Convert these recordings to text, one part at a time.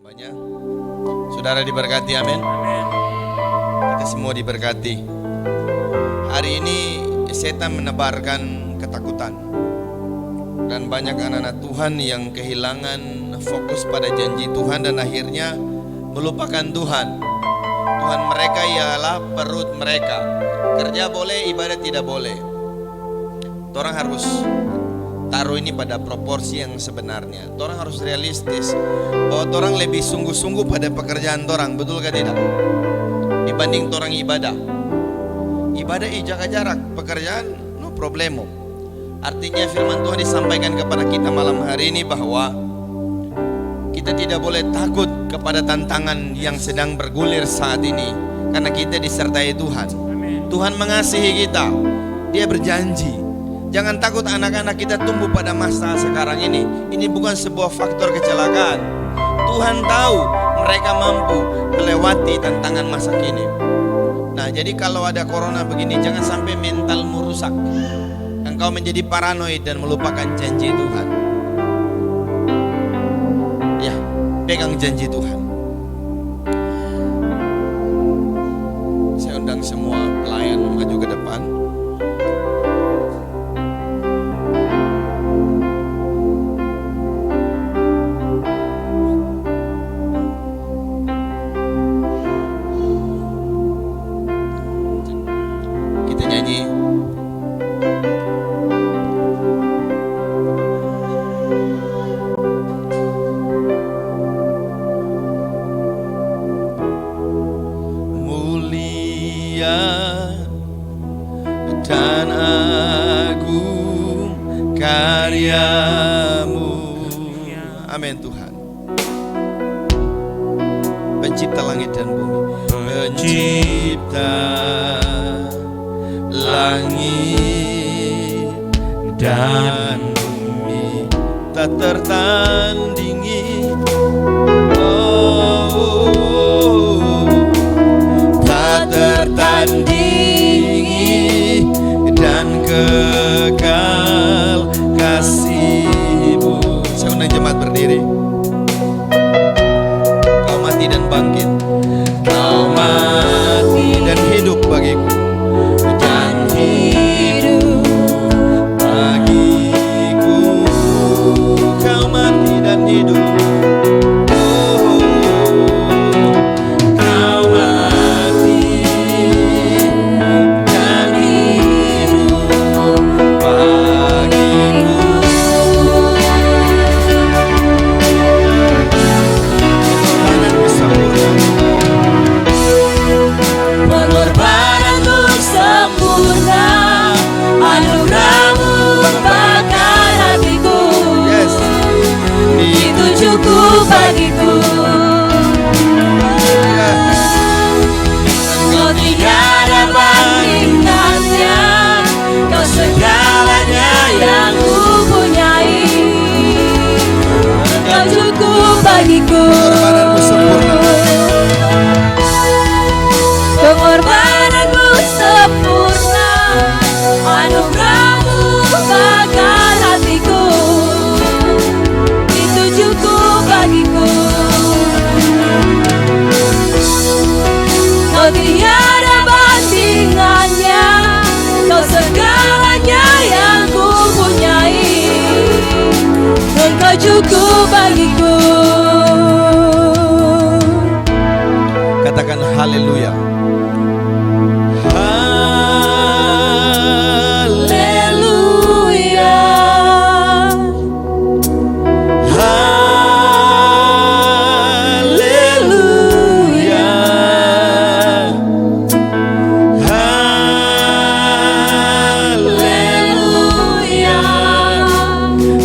Banyak. Saudara diberkati, amin. Kita semua diberkati. Hari ini setan menebarkan ketakutan, dan banyak anak-anak Tuhan yang kehilangan fokus pada janji Tuhan dan akhirnya melupakan Tuhan. Tuhan mereka ialah perut mereka. Kerja boleh, ibadah tidak boleh. Orang harus taruh ini pada proporsi yang sebenarnya. Orang harus realistis bahwa orang lebih sungguh-sungguh pada pekerjaan orang, betul kan tidak? Dibanding orang ibadah. Ibadah jaga jarak, pekerjaan no problemo. Artinya firman Tuhan disampaikan kepada kita malam hari ini bahwa kita tidak boleh takut kepada tantangan yang sedang bergulir saat ini, karena kita disertai Tuhan. Tuhan mengasihi kita. Dia berjanji. Jangan takut anak-anak kita tumbuh pada masa sekarang ini. Ini bukan sebuah faktor kecelakaan. Tuhan tahu mereka mampu melewati tantangan masa kini. Nah, jadi kalau ada corona begini, jangan sampai mentalmu rusak. Engkau menjadi paranoid dan melupakan janji Tuhan. Ya, pegang janji Tuhan. Saya undang semua pelayan maju ke depan. Dan agung karyamu, amin Tuhan. Pencipta langit dan bumi, pencipta langit dan bumi, tak tertandingi. Tak tertandingi dan kekal kasih-Mu. Saya undang jemaat berdiri. Kau mati dan bangkit, Kau mati dan hidup bagiku, dan hidup bagiku. Kau mati dan hidup. Bagiku, Kau tiada bandingannya, Kau segalanya yang kupunyai. Kau cukup bagiku, pengorbananmu sempurna, anugerahmu bakal hatiku. Itu cukup bagiku. Kau tiada bandingannya, Kau segalanya yang kupunyai. Engkau cukup bagiku. Katakan haleluya.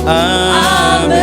Amin.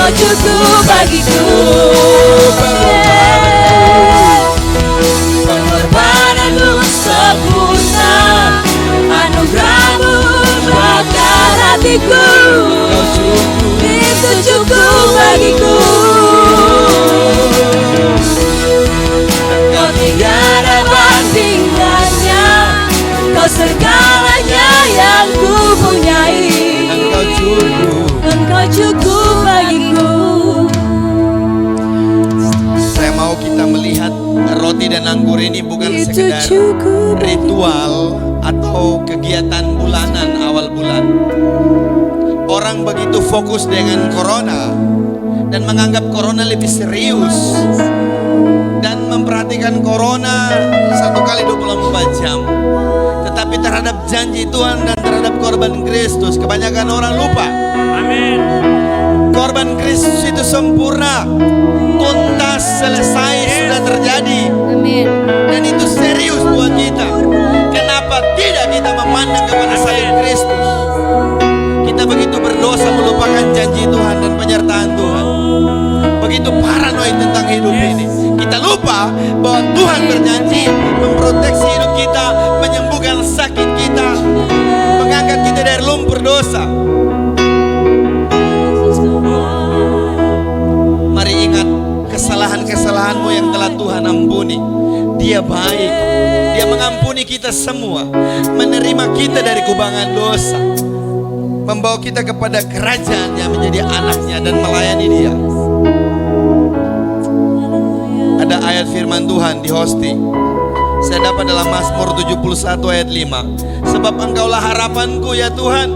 Engkau cukup bagiku. Pengorbananmu sempurna, anugerahmu bakar hatiku. Itu cukup bagiku. Kau tiada bandingannya, kau segalanya yang ku punyai. Engkau cukup bagiku. Saya mau kita melihat roti dan anggur ini bukan Itu sekedar cukup ritual atau kegiatan bulanan awal bulan. Orang begitu fokus dengan corona dan menganggap corona lebih serius dan memperhatikan corona 1 kali 24 jam. Tetapi terhadap janji Tuhan dan terhadap korban Kristus, kebanyakan orang lupa. Amin. Korban Kristus itu sempurna, tuntas, selesai, sudah terjadi. Amin. Dan itu serius buat kita. Kenapa tidak kita memandang kepada salib Kristus? Kita begitu berdosa melupakan janji Tuhan dan penyertaan Tuhan. Begitu paranoid tentang hidup ini. Kita lupa bahwa Tuhan berjanji memproteksi hidup kita, menyembuhkan sakit kita, mengangkat kita dari lumpur dosa. Mari ingat kesalahan-kesalahanmu yang telah Tuhan ampuni. Dia baik, Dia mengampuni kita semua, menerima kita dari kubangan dosa, membawa kita kepada kerajaannya, menjadi anaknya dan melayani Dia. Ada ayat firman Tuhan di Hosti, saya dapat dalam Mazmur 71 ayat 5. Sebab Engkaulah harapanku ya Tuhan,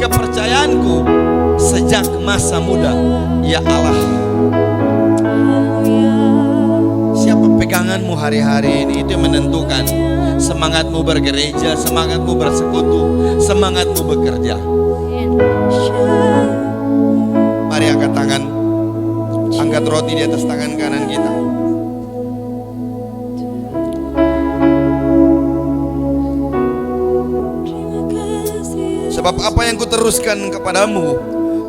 kepercayaanku sejak masa muda, ya Allah. Siapa peganganmu hari-hari ini, itu yang menentukan semangatmu bergereja, semangatmu bersekutu, semangatmu bekerja. Mari angkat tangan, angkat roti di atas tangan kanan kita. Sebab apa yang kuteruskan kepadamu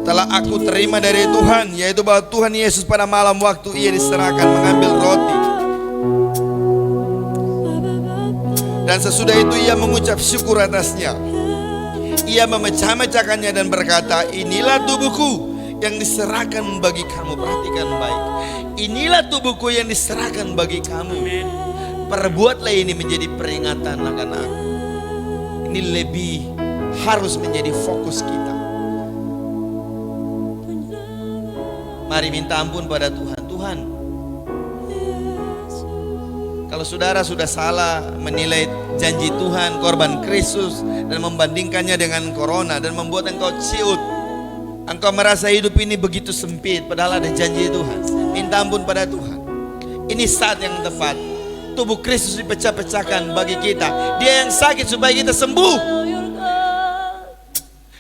telah aku terima dari Tuhan, yaitu bahwa Tuhan Yesus pada malam waktu Ia diserahkan mengambil roti, dan sesudah itu Ia mengucap syukur atasnya. Ia memecah-mecahkannya dan berkata, inilah tubuhku yang diserahkan bagi kamu. Perhatikan baik, inilah tubuhku yang diserahkan bagi kamu. Perbuatlah ini menjadi peringatan akan aku. Ini lebih harus menjadi fokus kita. Mari minta ampun pada Tuhan. Tuhan, kalau saudara sudah salah menilai janji Tuhan, korban Kristus, dan membandingkannya dengan corona dan membuat engkau ciut, engkau merasa hidup ini begitu sempit, padahal ada janji Tuhan. Minta ampun pada Tuhan. Ini saat yang tepat. Tubuh Kristus dipecah-pecahkan bagi kita. Dia yang sakit supaya kita sembuh.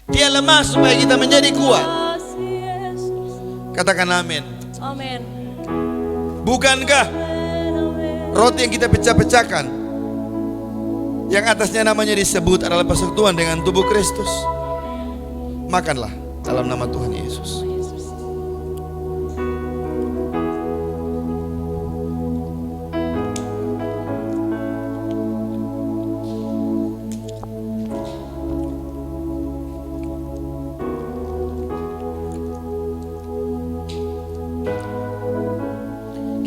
Dia lemah supaya kita menjadi kuat. Katakan amin. Amin. Bukankah roti yang kita pecah-pecahkan, yang atasnya namanya disebut adalah persekutuan dengan tubuh Kristus? Makanlah dalam nama Tuhan Yesus.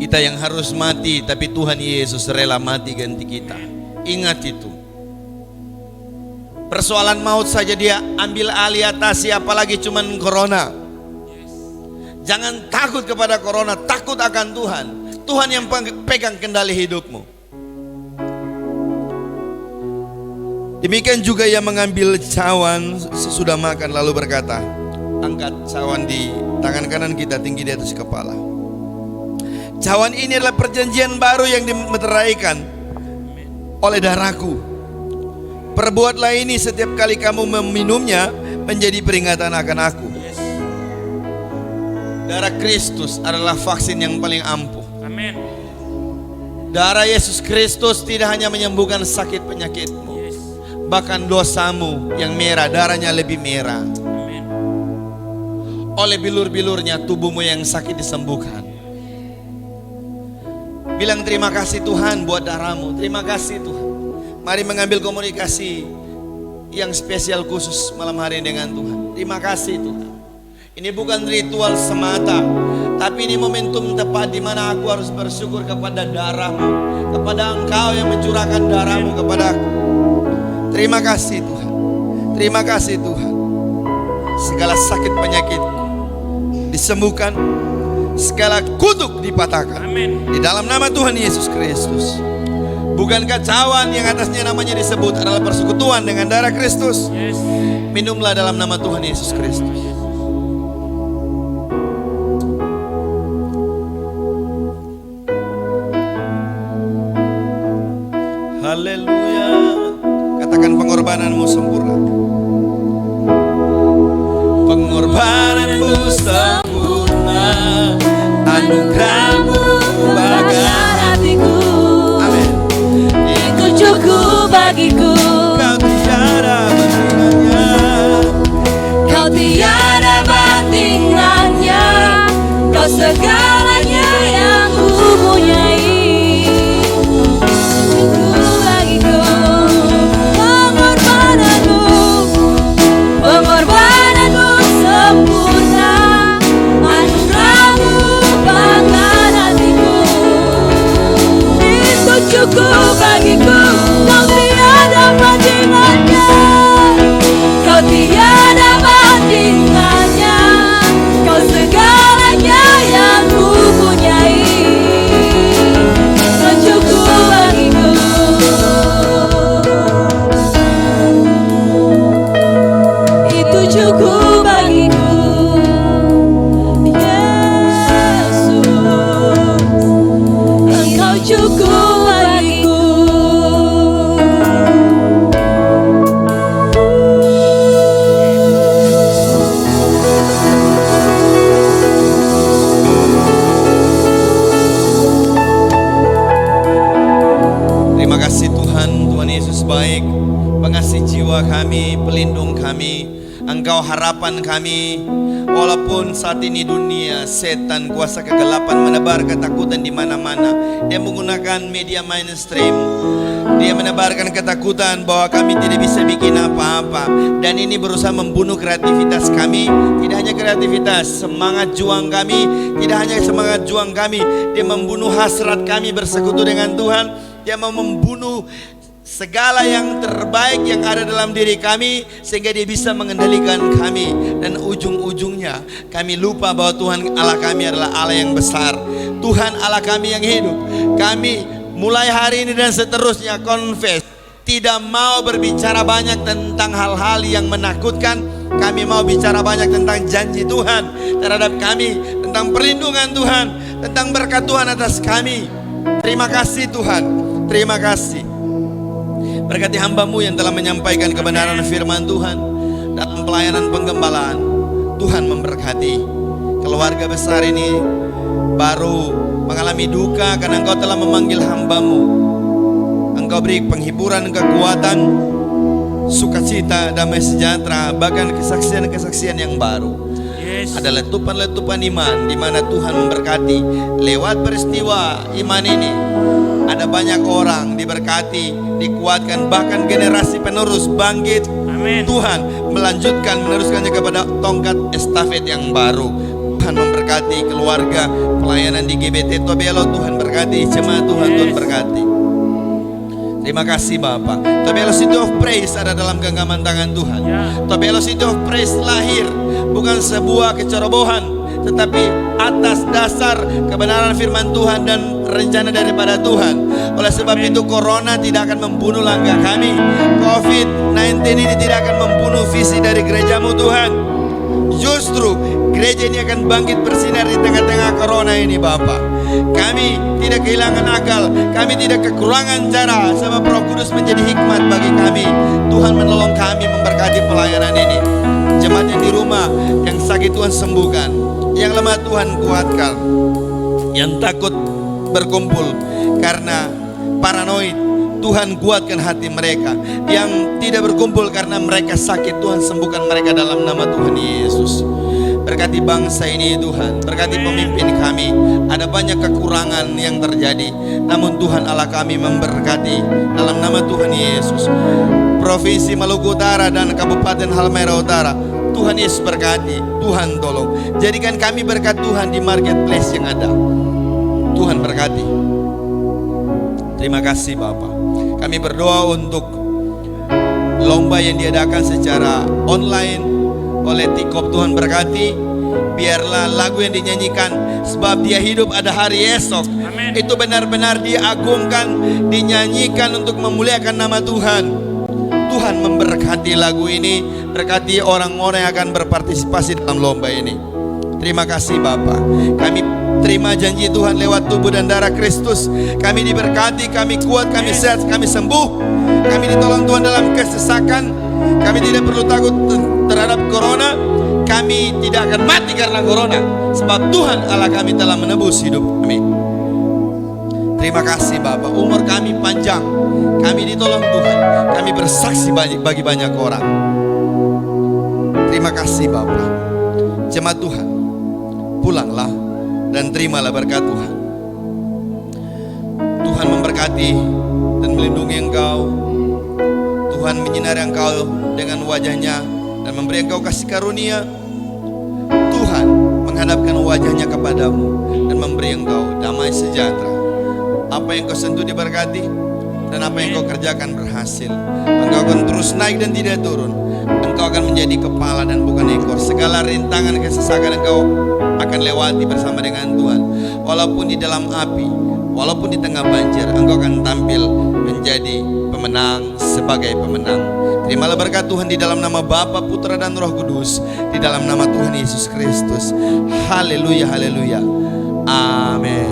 Kita yang harus mati, tapi Tuhan Yesus rela mati ganti kita. Ingat itu. Persoalan maut saja Dia ambil alih atasi, apalagi cuman corona. Jangan takut kepada corona, takut akan Tuhan. Tuhan yang pegang kendali hidupmu. Demikian juga Ia mengambil cawan sesudah makan lalu berkata, angkat cawan di tangan kanan kita tinggi di atas kepala. Cawan ini adalah perjanjian baru yang dimeteraikan oleh darahku. Perbuatlah ini setiap kali kamu meminumnya menjadi peringatan akan aku. Darah Kristus adalah vaksin yang paling ampuh. Amin. Darah Yesus Kristus tidak hanya menyembuhkan sakit penyakitmu, bahkan dosamu yang merah, darahnya lebih merah. Amin. oleh bilur-bilurnya tubuhmu yang sakit disembuhkan. Bilang terima kasih Tuhan buat darahmu. Terima kasih Tuhan. Mari mengambil komunikasi yang spesial khusus malam hari dengan Tuhan. Terima kasih Tuhan. Ini bukan ritual semata, tapi ini momentum tepat di mana aku harus bersyukur kepada darahmu, kepada Engkau yang mencurahkan darahmu kepada aku. Terima kasih Tuhan. Terima kasih Tuhan. Segala sakit penyakitku disembuhkan, segala kutuk dipatahkan. Amin. Di dalam nama Tuhan Yesus Kristus. Bukankah cawan yang atasnya namanya disebut adalah persekutuan dengan darah Kristus? Yes. Minumlah dalam nama Tuhan Yesus Kristus. Haleluya. Katakan pengorbananmu sempurna. Pengorbananmu sempurna, anugerahmu Bahkan hatiku, Amin. itu cukup bagiku. Kau tiada bandingannya. Kau tiada bandingannya. Kau segalanya yang ku punyai. Cukup bagiku. Pengorbananmu sempurna, anugerahmu bahkan hatiku. Itu cukup bagiku. Kau tiada bandingannya. Kau tiada bandingannya. Kau segalanya yang ku punyai. Kau cukup bagiku. Itu cukup bagiku. Yesus, Engkau cukup bagiku. Terima kasih Tuhan, Tuhan Yesus baik, pengasih jiwa kami, pelindung kami, Engkau harapan kami. Walaupun saat ini dunia, setan, kuasa kegelapan menebar ketakutan di mana-mana. Dia menggunakan media mainstream. Dia menebarkan ketakutan bahwa kami tidak bisa bikin apa-apa. Dan ini berusaha membunuh kreativitas kami. Tidak hanya kreativitas, semangat juang kami. Tidak hanya semangat juang kami, dia membunuh hasrat kami bersekutu dengan Tuhan. Dia mau membunuh segala yang terbaik yang ada dalam diri kami, sehingga dia bisa mengendalikan kami. Dan ujung-ujungnya kami lupa bahwa Tuhan Allah kami adalah Allah yang besar, Tuhan Allah kami yang hidup. Kami mulai hari ini dan seterusnya confess, tidak mau berbicara banyak tentang hal-hal yang menakutkan. Kami mau bicara banyak tentang janji Tuhan terhadap kami, tentang perlindungan Tuhan, tentang berkat Tuhan atas kami. Terima kasih Tuhan, terima kasih. Berkati hamba-Mu yang telah menyampaikan kebenaran firman Tuhan dalam pelayanan penggembalaan. Tuhan memberkati keluarga besar ini, baru mengalami duka karena Engkau telah memanggil hamba-Mu. Engkau beri penghiburan, kekuatan, sukacita, damai sejahtera, bahkan kesaksian-kesaksian yang baru. Ada letupan-letupan iman di mana Tuhan memberkati lewat peristiwa iman ini. Ada banyak orang diberkati, dikuatkan, bahkan generasi penerus bangkit. Amin. Tuhan meneruskannya kepada tongkat estafet yang baru. Tuhan memberkati keluarga pelayanan di GBT Tobelo. Tuhan berkati jemaat Tuhan, Tuhan berkati. Terima kasih Bapak. Tobelo City of Praise ada dalam genggaman tangan Tuhan. Tobelo City of Praise lahir bukan sebuah kecerobohan, tetapi atas dasar kebenaran firman Tuhan dan rencana daripada Tuhan. Oleh sebab itu Corona tidak akan membunuh langkah kami. COVID-19 ini tidak akan membunuh visi dari gerejamu Tuhan. Justru gereja ini akan bangkit bersinar di tengah-tengah Corona ini Bapak. Kami tidak kehilangan akal, kami tidak kekurangan cara, sebab Roh Kudus menjadi hikmat bagi kami. Tuhan menolong kami memberkati pelayanan ini. Jemaat yang di rumah, yang sakit Tuhan sembuhkan, yang lemah Tuhan kuatkan, yang takut berkumpul karena paranoid, Tuhan kuatkan hati mereka. Yang tidak berkumpul karena mereka sakit, Tuhan sembuhkan mereka dalam nama Tuhan Yesus. Berkati bangsa ini Tuhan, berkati pemimpin kami. Ada banyak kekurangan yang terjadi, namun Tuhan Allah kami memberkati dalam nama Tuhan Yesus. Provinsi Maluku Utara dan Kabupaten Halmahera Utara, Tuhan Yesus berkati, Tuhan tolong. Jadikan kami berkat Tuhan di marketplace yang ada. Tuhan berkati. Terima kasih Bapa. Kami berdoa untuk lomba yang diadakan secara online oleh Tikop. Tuhan berkati. Biarlah lagu yang dinyanyikan sebab dia hidup ada hari esok, itu benar-benar diagungkan, dinyanyikan untuk memuliakan nama Tuhan. Tuhan memberkati lagu ini, berkati orang-orang yang akan berpartisipasi dalam lomba ini. Terima kasih Bapa. Kami terima janji Tuhan lewat tubuh dan darah Kristus. Kami diberkati, kami kuat, kami sehat, kami sembuh. Kami ditolong Tuhan dalam kesesakan. Kami tidak perlu takut terhadap corona. Kami tidak akan mati karena corona, sebab Tuhan Allah kami telah menebus hidup kami. Terima kasih Bapa. Umur kami panjang, kami ditolong Tuhan. Kami bersaksi bagi banyak orang. Terima kasih Bapa. Jemaat Tuhan, pulanglah dan terimalah berkat Tuhan. Tuhan memberkati dan melindungi engkau. Tuhan menyinari engkau dengan wajahnya dan memberi engkau kasih karunia. Tuhan menghadapkan wajahnya kepadamu dan memberi engkau damai sejahtera. Apa yang kau sentuh diberkati, dan apa yang kau kerjakan berhasil. Engkau akan terus naik dan tidak turun. Engkau akan menjadi kepala dan bukan ekor. Segala rintangan kesesakan engkau akan lewati bersama dengan Tuhan. Walaupun di dalam api, walaupun di tengah banjir, engkau akan tampil menjadi pemenang sebagai pemenang. Terimalah berkat Tuhan di dalam nama Bapa, Putra dan Roh Kudus, di dalam nama Tuhan Yesus Kristus. Haleluya, haleluya. Amin.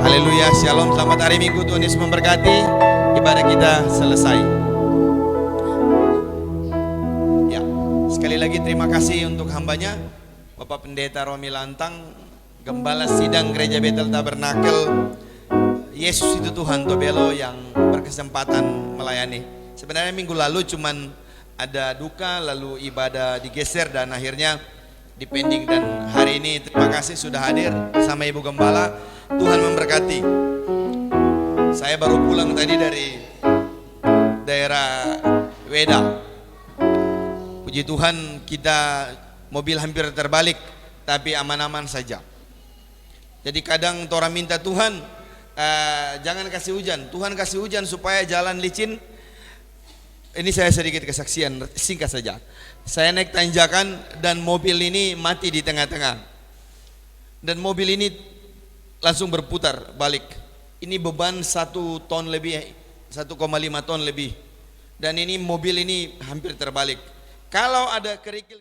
Haleluya, shalom, selamat hari Minggu. Tuhan Yesus memberkati. Ibadah kita selesai. Ya, sekali lagi terima kasih untuk hambanya Bapak Pendeta Romi Lantang, Gembala Sidang Gereja Betel Tabernakel Yesus itu Tuhan Tobelo, yang berkesempatan melayani. Sebenarnya minggu lalu cuman ada duka, lalu ibadah digeser dan akhirnya dipending, dan hari ini terima kasih sudah hadir bersama Ibu Gembala. Tuhan memberkati. Saya baru pulang tadi dari daerah Weda. Puji Tuhan, kita mobil hampir terbalik tapi aman-aman saja. Jadi kadang orang minta Tuhan, jangan kasih hujan. Tuhan kasih hujan supaya jalan licin. Ini saya sedikit kesaksian singkat saja. Saya naik tanjakan dan mobil ini mati di tengah-tengah. Dan mobil ini langsung berputar balik. Ini beban 1 ton lebih, 1,5 ton lebih. Dan ini mobil ini hampir terbalik. Kalau ada kerikil